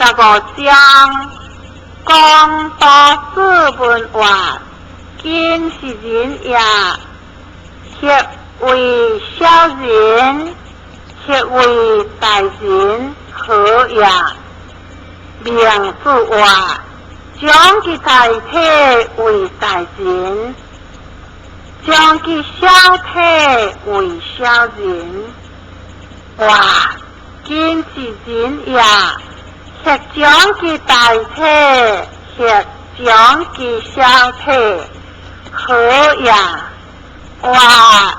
15章，讲到资本话，今是人也，协为小人，协为大人，可也。名字话，将其大体为大人，将其小体为小人。话今是人也，协将其大体，协将其小体，可也。话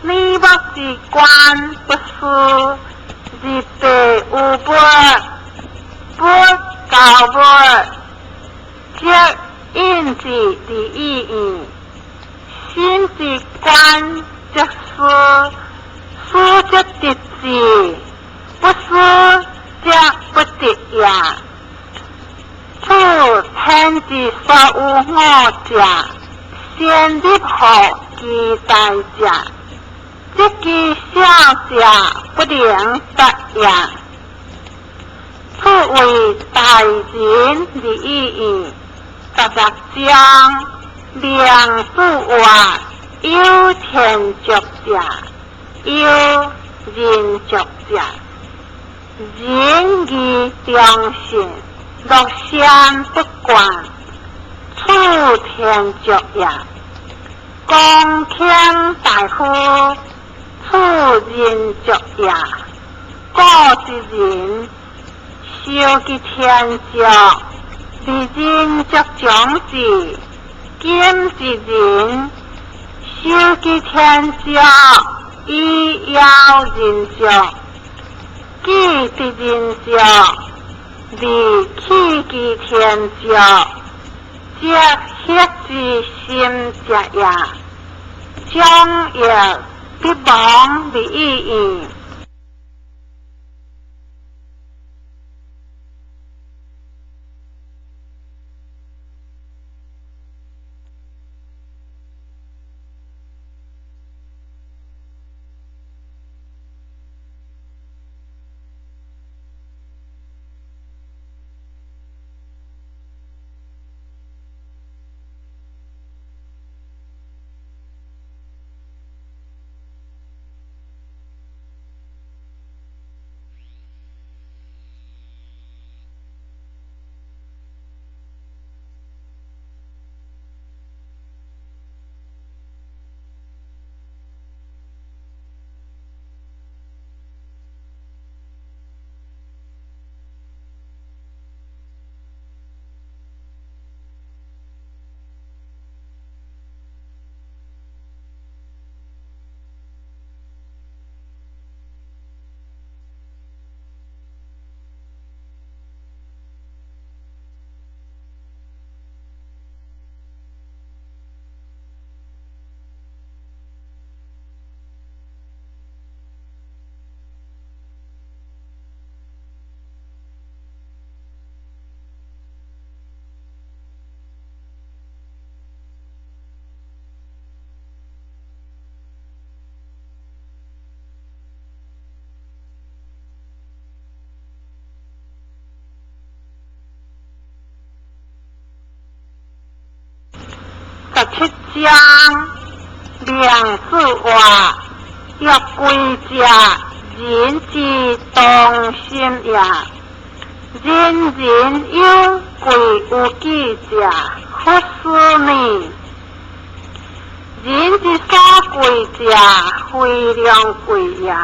你不是官不是，日白无不。不搞不，这因是第一义，心是观这是，书这得是，不是这不得呀。处天之所有我者，先入后其大者，这其小者不能得呀。此为大人的意义，16章良知话有天作者，有人作者，仁义良信，乐善不惯，此天作也。公卿大夫，此人作也。古之人。修其天教，为人作长事；今之人，修其天教，以邀人教；既之人教，为弃其天教，则ฮ็之心者也。将也必亡为意义。17章良知话，要归者人之动心也。人人有归有己者，何事呢？人之所归者，非良归也。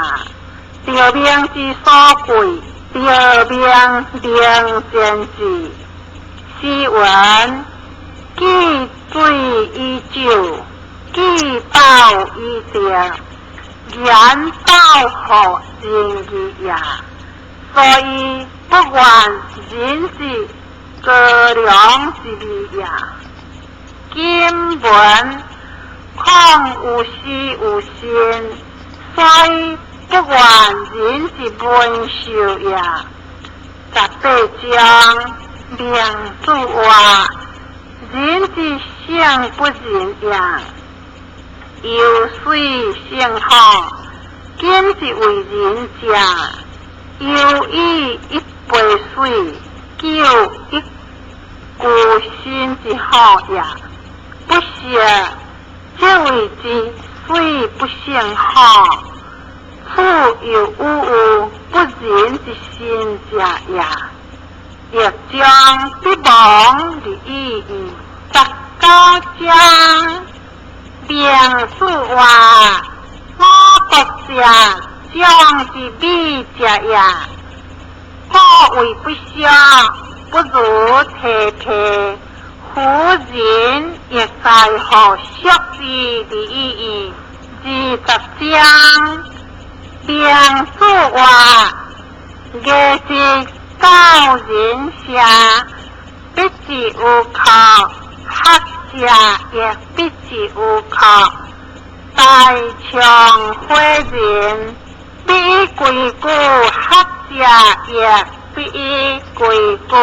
表命之所归，表命良善之。是闻既醉以酒，既饱以食，然饱后人义也。所以不管人是各良之理也。今闻况有实有心，所以不管人是文秀也。18章良知话，人之相不仁也，有水性好，今是为人者，有以一杯水，救一孤心之好也，不是这位之虽不幸好，处有无不仁之心者也，亦将必亡的意义达高将，便是话我国家将之必者也，可为不孝，不如提皮，夫人亦在何学之的意义，之则将，便是话也是高人下，必之无靠，客家也必之无靠，大强会人必归故，客家也必归故。